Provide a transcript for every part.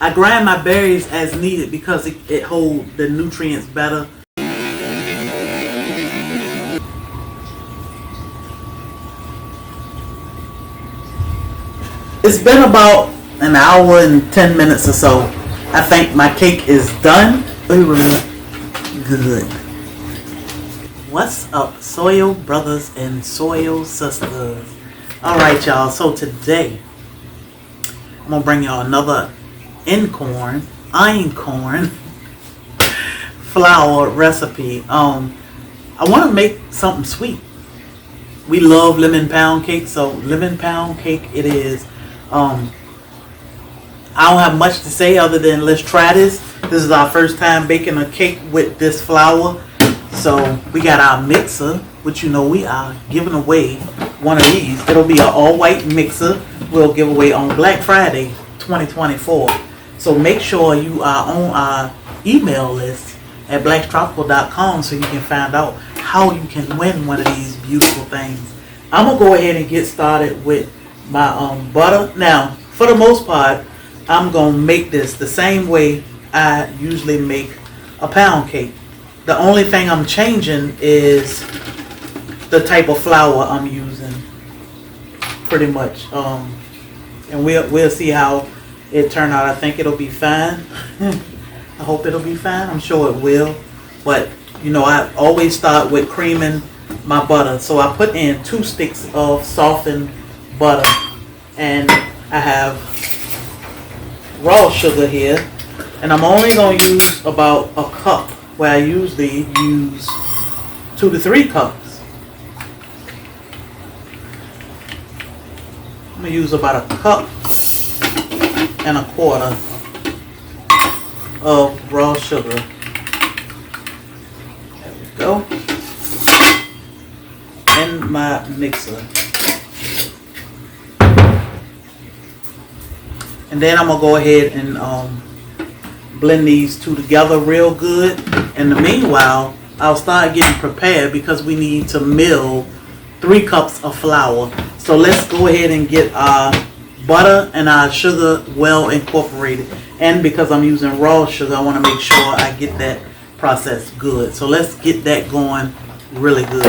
I grind my berries as needed because it holds the nutrients better. It's been about an hour and 10 minutes or so. I think my cake is done. Good. What's up, soil brothers and soil sisters? Alright, y'all. So today, I'm going to bring y'all another Einkorn Flour recipe. I want to make something sweet. We love lemon pound cake, so lemon pound cake it is. I don't have much to say other than let's try this. This is our first time baking a cake with this flour. So we got our mixer, which you know we are giving away one of these. It'll be an all white mixer. We'll give away on Black Friday 2024. So make sure you are on our email list at blacktropicalhomestead so you can find out how you can win one of these beautiful things. I'm going to go ahead and get started with my butter. Now, for the most part, I'm going to make this the same way I usually make a pound cake. The only thing I'm changing is the type of flour I'm using, pretty much. And we'll see how it turned out. I think it'll be fine. I hope it'll be fine. I'm sure it will. But, you know, I always start with creaming my butter. So I put in 2 sticks of softened butter. And I have raw sugar here. And I'm only going to use about a cup, where I usually use 2 to 3 cups. I'm going to use about a cup and a quarter of raw sugar. There we go. In my mixer. And then I'm going to go ahead and blend these two together real good. In the meanwhile, I'll start getting prepared because we need to mill 3 cups of flour. So let's go ahead and get our butter and our sugar well incorporated. And because I'm using raw sugar, I want to make sure I get that process good. So let's get that going really good.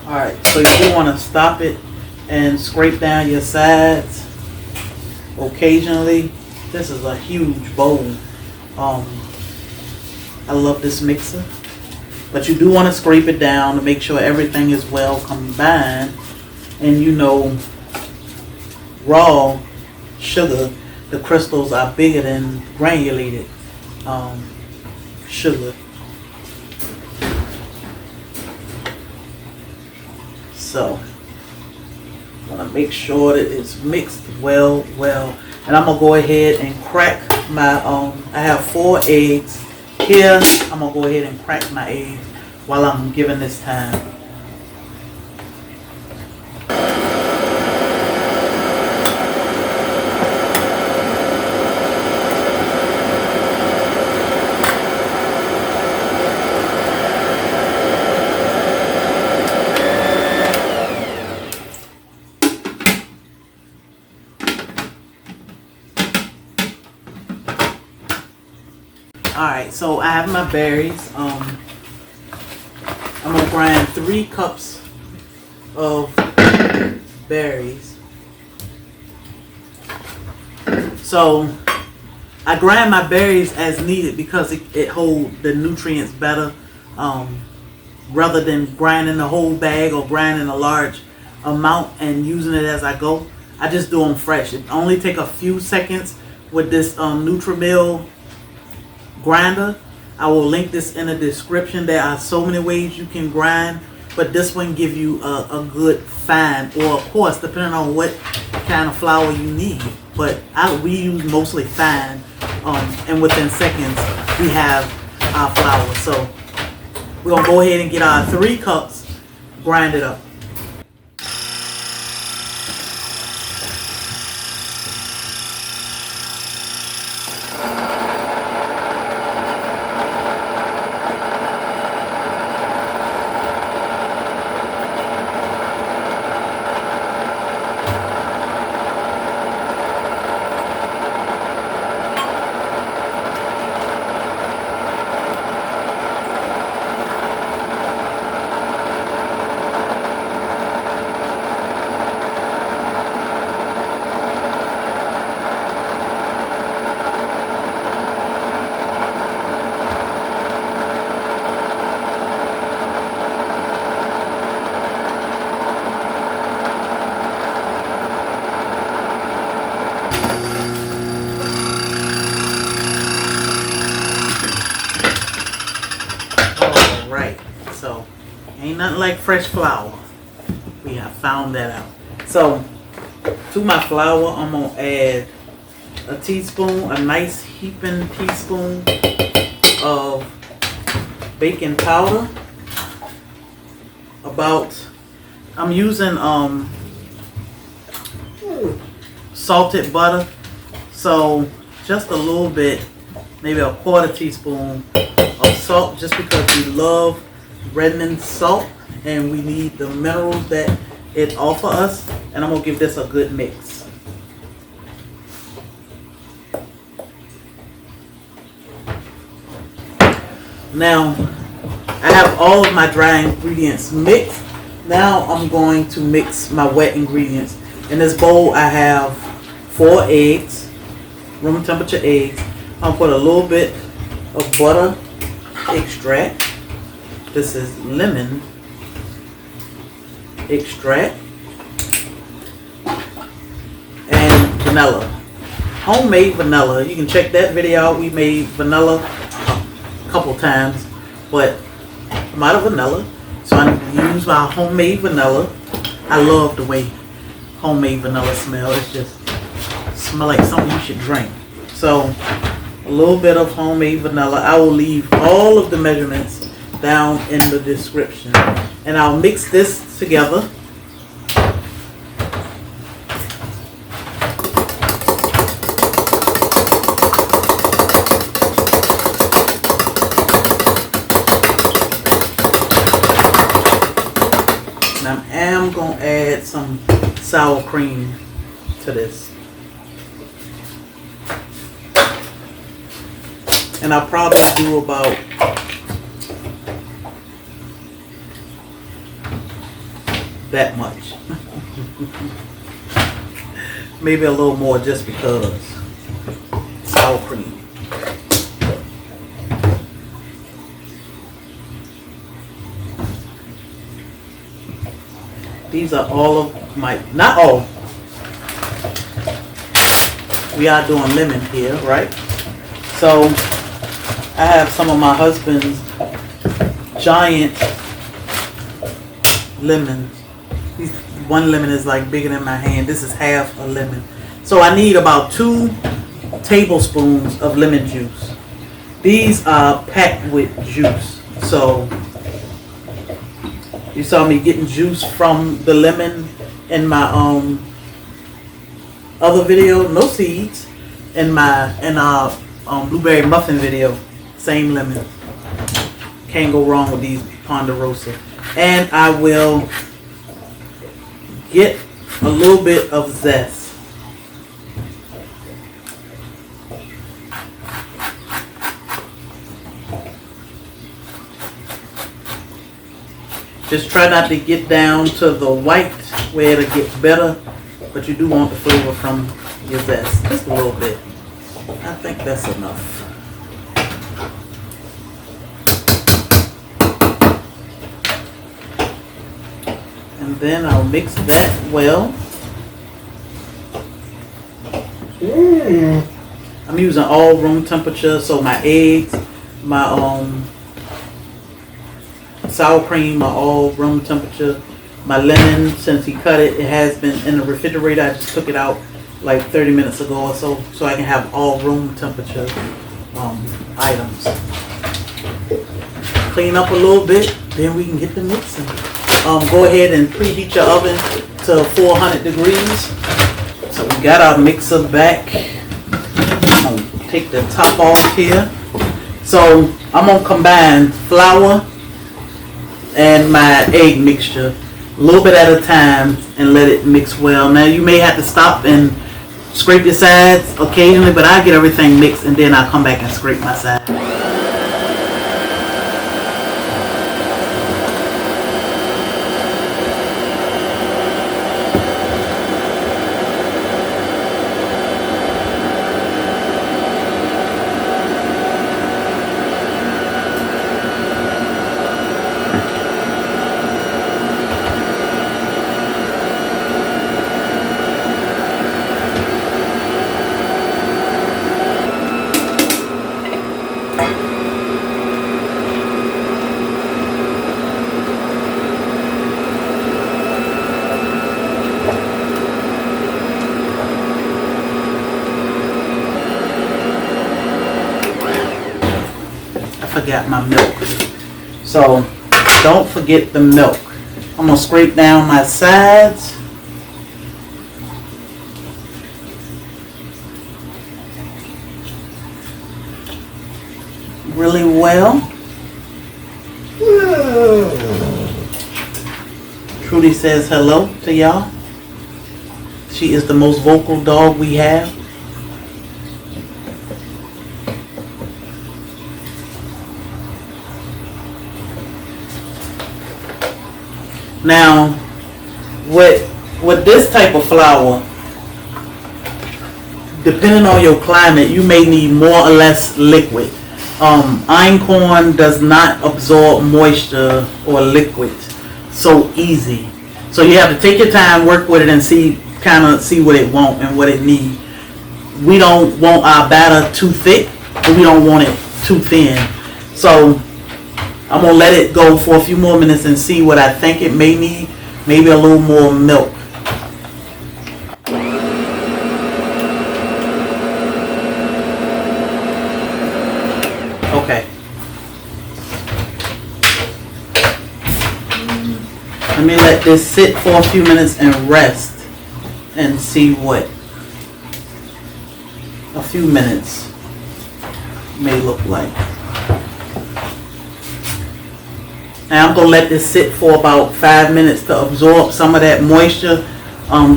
Alright, so you do want to stop it and scrape down your sides occasionally. This is a huge bowl. I love this mixer. But you do want to scrape it down to make sure everything is well combined. And you know, raw sugar, the crystals are bigger than granulated sugar. So, I want to make sure that it's mixed well. And I'm going to go ahead and crack my, I have 4 eggs here. I'm going to go ahead and crack my eggs while I'm giving this time. Alright, so I have my berries. I'm going to grind 3 cups of berries. So I grind my berries as needed because it holds the nutrients better, rather than grinding the whole bag or grinding a large amount and using it as I go. I just do them fresh. It only take a few seconds with this Nutri-Mill grinder. I will link this in the description. There are so many ways you can grind, but this one give you a good fine, or of course depending on what kind of flour you need, but we use mostly fine, and within seconds we have our flour. So we're gonna go ahead and get our 3 cups grinded up. Ain't nothing like fresh flour. We have found that out. So to my flour, I'm gonna add a teaspoon, a nice heaping teaspoon of baking powder. I'm using salted butter, so just a little bit, maybe a quarter teaspoon of salt, just because we love reddening salt and we need the minerals that it offers us. And I'm gonna give this a good mix. Now I have all of my dry ingredients mixed. Now I'm going to mix my wet ingredients. In this bowl I have 4 eggs, room temperature eggs. I'll put a little bit of butter extract. This is lemon extract. And vanilla. Homemade vanilla. You can check that video out. We made vanilla a couple times, but I'm out of vanilla, so I need to use my homemade vanilla. I love the way homemade vanilla smells. It just smells like something you should drink. So a little bit of homemade vanilla. I will leave all of the measurements down in the description, and I'll mix this together. I'm going to add some sour cream to this. And I'll probably do about that much. Maybe a little more just because sour cream. These are all of my, not all. We are doing lemon here, right? So I have some of my husband's giant lemons. One lemon is like bigger than my hand. This is half a lemon. So I need about 2 tablespoons of lemon juice. These are packed with juice. So you saw me getting juice from the lemon in my other video, no seeds. In our blueberry muffin video, same lemon. Can't go wrong with these Ponderosa. And I will get a little bit of zest. Just try not to get down to the white where it'll get better, but you do want the flavor from your zest. Just a little bit. I think that's enough. And then I'll mix that well. I'm using all room temperature, so my eggs, my sour cream are all room temperature. My lemon, since he cut it, it has been in the refrigerator. I just took it out like 30 minutes ago or so I can have all room temperature items. Clean up a little bit, then we can get the mixing. Go ahead and preheat your oven to 400 degrees. So we got our mixer back. I'm gonna take the top off here. So I'm gonna combine flour and my egg mixture a little bit at a time and let it mix well. Now you may have to stop and scrape your sides occasionally, but I get everything mixed and then I'll come back and scrape my sides. forgot my milk. So don't forget the milk. I'm gonna scrape down my sides. Really well. Trudy says hello to y'all. She is the most vocal dog we have. Now, with this type of flour, depending on your climate, you may need more or less liquid. Einkorn does not absorb moisture or liquid so easy. So you have to take your time, work with it, and see what it wants and what it needs. We don't want our batter too thick, but we don't want it too thin. So I'm gonna let it go for a few more minutes and see what I think it may need. Maybe a little more milk. Okay. Let me let this sit for a few minutes and rest and see what a few minutes may look like. Now I'm going to let this sit for about 5 minutes to absorb some of that moisture,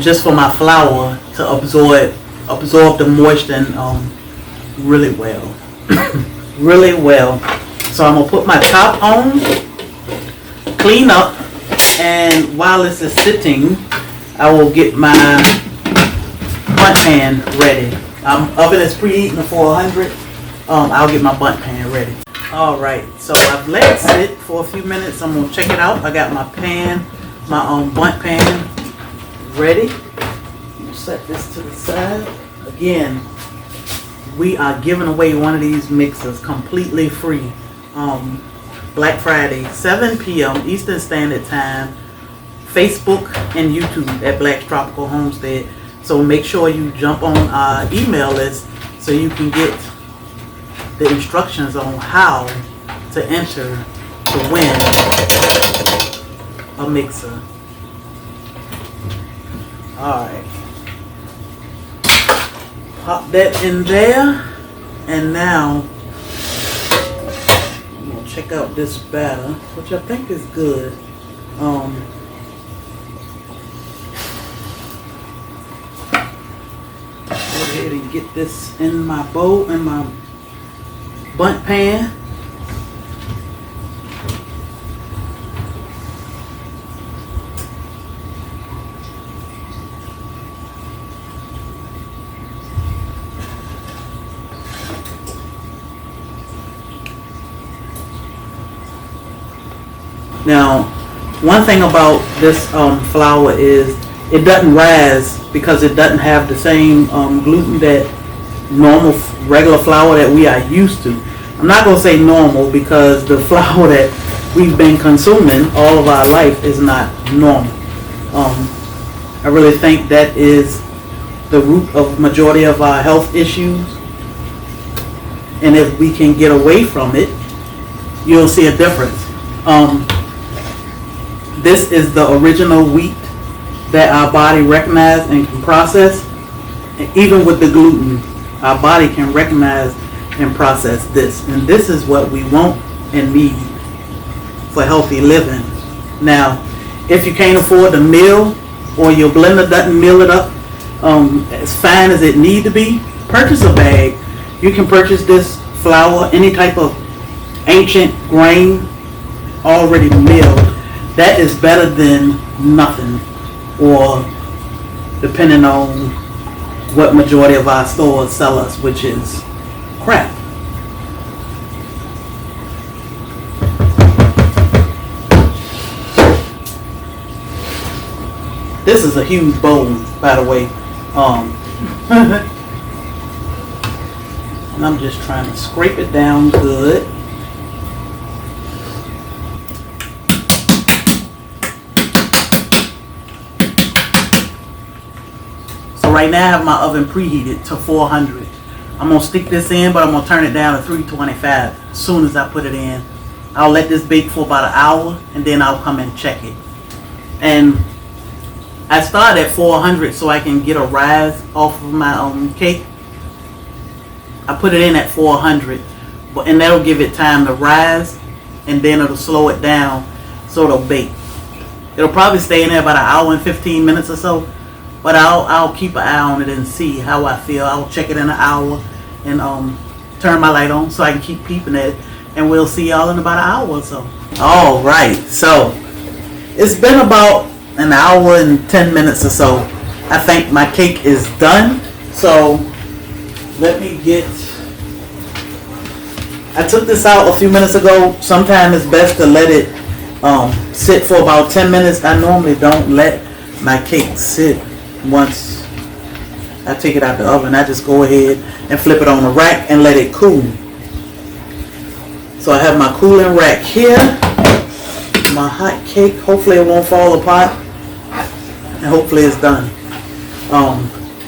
just for my flour to absorb the moisture and really well. Really well. So I'm going to put my top on, clean up, and while this is sitting, I will get my bundt pan ready. Oven is preheating to 400. I'll get my bundt pan ready. Alright, so I've let it sit for a few minutes. I'm going to check it out. I got my pan, my bundt pan ready. I'm going to set this to the side. Again, we are giving away one of these mixers completely free. Black Friday, 7 p.m. Eastern Standard Time. Facebook and YouTube at Blacktropicalhomestead. So make sure you jump on our email list so you can get the instructions on how to enter to win a mixer. Alright. Pop that in there. And now I'm going to check out this batter, which I think is good. Go ahead and get this in my bowl, in my bundt pan. Now, one thing about this flour is it doesn't rise because it doesn't have the same gluten that normal regular flour that we are used to. I'm not going to say normal because the flour that we've been consuming all of our life is not normal. I really think that is the root of majority of our health issues. And if we can get away from it, you'll see a difference. This is the original wheat that our body recognizes and can process. And even with the gluten, our body can recognize and process this. And this is what we want and need for healthy living. Now, if you can't afford the mill or your blender doesn't mill it up as fine as it need to be, purchase a bag. You can purchase this flour, any type of ancient grain already milled. That is better than nothing, or depending on what majority of our stores sell us, which is crap. This is a huge bowl, by the way. And I'm just trying to scrape it down good. So right now I have my oven preheated to 400. I'm gonna stick this in, but I'm gonna turn it down to 325 as soon as I put it in. I'll let this bake for about an hour, and then I'll come and check it. And I start at 400 so I can get a rise off of my cake. I put it in at 400, and that'll give it time to rise, and then it'll slow it down so it'll bake. It'll probably stay in there about an hour and 15 minutes or so, but I'll keep an eye on it and see how I feel. I'll check it in an hour and turn my light on so I can keep peeping at it, and we'll see y'all in about an hour or so. All right, so it's been about an hour and 10 minutes or so. I think my cake is done. So let me get, I took this out a few minutes ago. Sometimes it's best to let it sit for about 10 minutes. I normally don't let my cake sit once I take it out the oven. I just go ahead and flip it on the rack and let it cool. So I have my cooling rack here, my hot cake. Hopefully it won't fall apart, and hopefully it's done.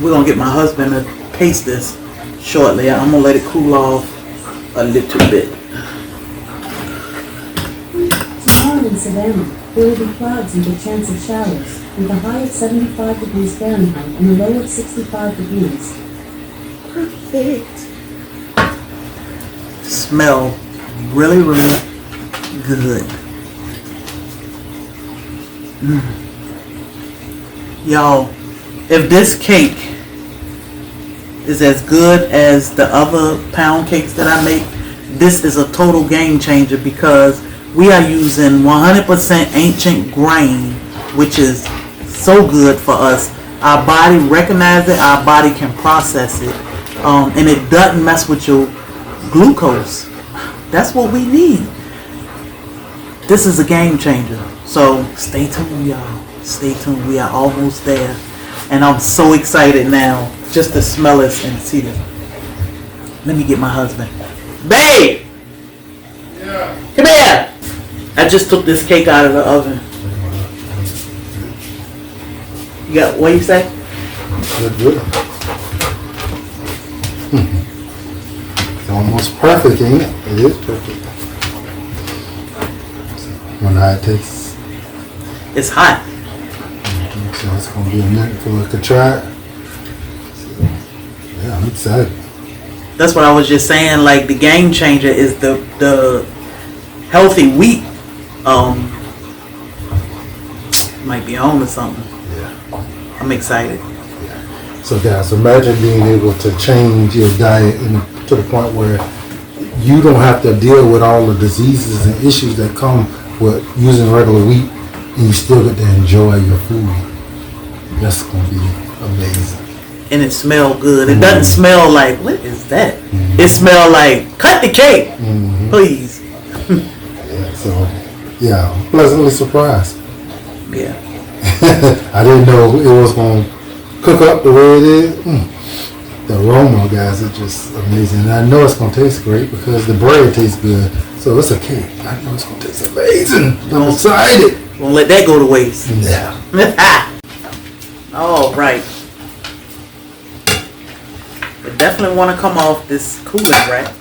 We're gonna get my husband to paste this shortly. I'm gonna let it cool off a little bit. Tomorrow in Savannah, there will be clouds and a chance of showers, with a high of 75 degrees Fahrenheit and a low of 65 degrees. Perfect. Smell really, really good. Y'all, if this cake is as good as the other pound cakes that I make, this is a total game changer because we are using 100% ancient grain, which is so good for us. Our body recognizes it, our body can process it, and it doesn't mess with your glucose. That's what we need. This is a game changer. So stay tuned, y'all. Stay tuned. We are almost there. And I'm so excited now just to smell this and see this. Let me get my husband. Babe! Yeah. Come here! I just took this cake out of the oven. You got, what you say? Look good. It's almost perfect, ain't it? It is perfect. Wonder how it tastes. It's hot. So it's gonna be a minute for us to try it. So, yeah, I'm excited. That's what I was just saying. Like the game changer is the healthy wheat. Might be on or something. Yeah. I'm excited. Yeah. So guys, imagine being able to change your diet to the point where you don't have to deal with all the diseases and issues that come with using regular wheat, and you still get to enjoy your food. That's gonna be amazing. And it smells good. It doesn't smell like, what is that? It smells like, cut the cake, please. Yeah, so, yeah, I'm pleasantly surprised. Yeah. I didn't know it was going to cook up the way it is. The aroma, guys, is just amazing. And I know it's going to taste great because the bread tastes good. So it's a cake. I know it's going to taste amazing. I'm excited. Won't let that go to waste. Yeah. All right. I definitely want to come off this cooling rack.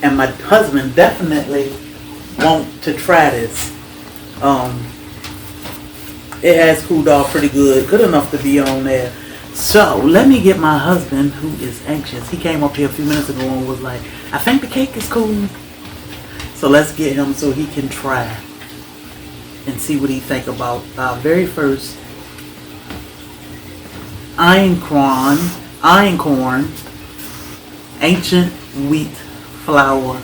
And my husband definitely want to try this. It has cooled off pretty good. Good enough to be on there. So, let me get my husband, who is anxious. He came up here a few minutes ago and was like, I think the cake is cool. So, let's get him so he can try and see what he think about our very first Einkorn ancient wheat flour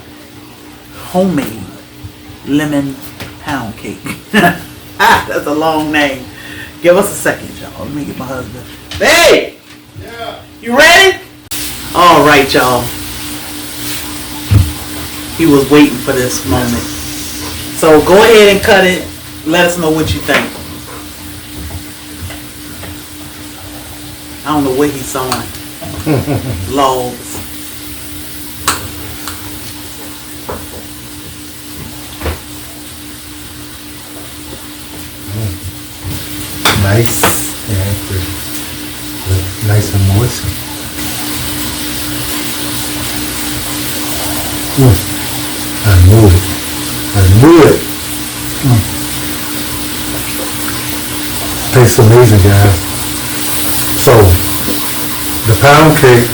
homemade lemon pound cake. That's a long name. Give us a second, y'all. Let me get my husband. Hey! Yeah. You ready? All right, y'all. He was waiting for this moment. So go ahead and cut it. Let us know what you think. I don't know what he's sawing. Logs. Nice and pretty. Nice and moist. I knew it. I knew it. Tastes amazing, guys. So, the pound cake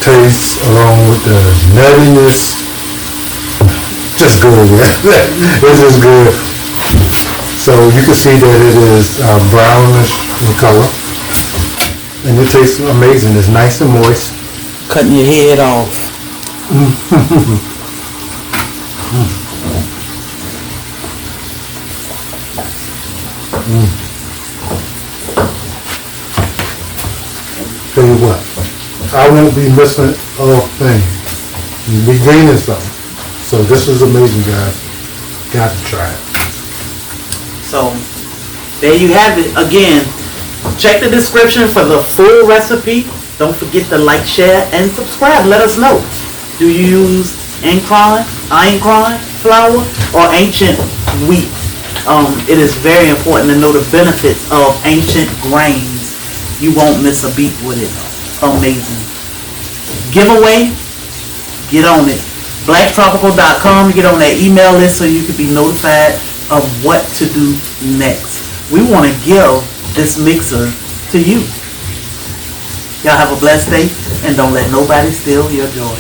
tastes along with the nuttiness. Just good, yeah. It's just good. So you can see that it is brownish in color. And it tastes amazing. It's nice and moist. Cutting your head off. Tell you what, I won't be missing a thing. You'll be gaining something. So this is amazing, guys. Got to try it. So, there you have it. Again, check the description for the full recipe. Don't forget to like, share, and subscribe. Let us know. Do you use Einkorn flour or ancient wheat? It is very important to know the benefits of ancient grains. You won't miss a beat with it. Amazing. Giveaway, get on it. Blacktropicalhomestead.com. Get on that email list so you can be notified of what to do next. We want to give this mixer to you. Y'all have a blessed day, and don't let nobody steal your joy.